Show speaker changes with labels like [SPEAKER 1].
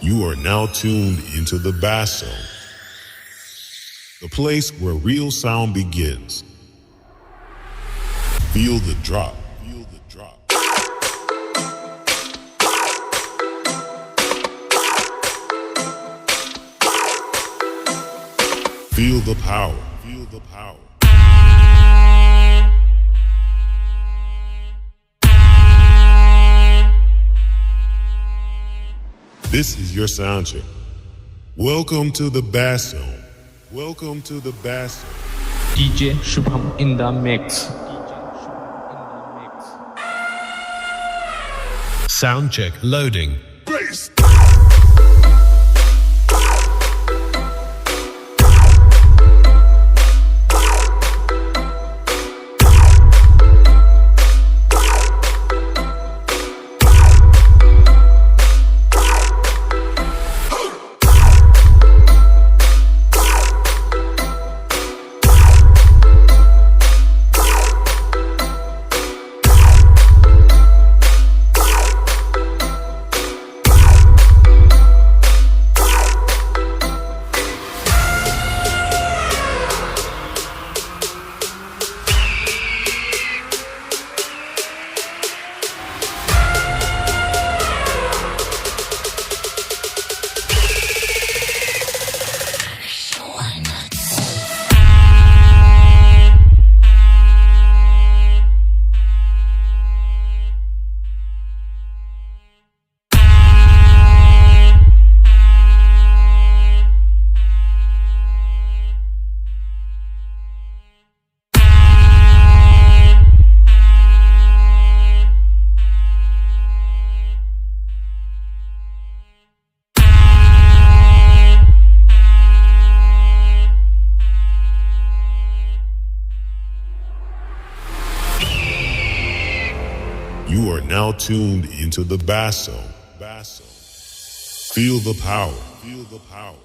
[SPEAKER 1] You are now tuned into the bass zone, the place where real sound begins. Feel the drop. Feel the drop. Feel the power. Feel the power. This is your sound check. Welcome to the bass zone. Welcome to the bass zone.
[SPEAKER 2] DJ Shubham in the mix.
[SPEAKER 3] Sound check loading.
[SPEAKER 1] Bass. You are now tuned into the bass zone. Feel the power. Feel the power.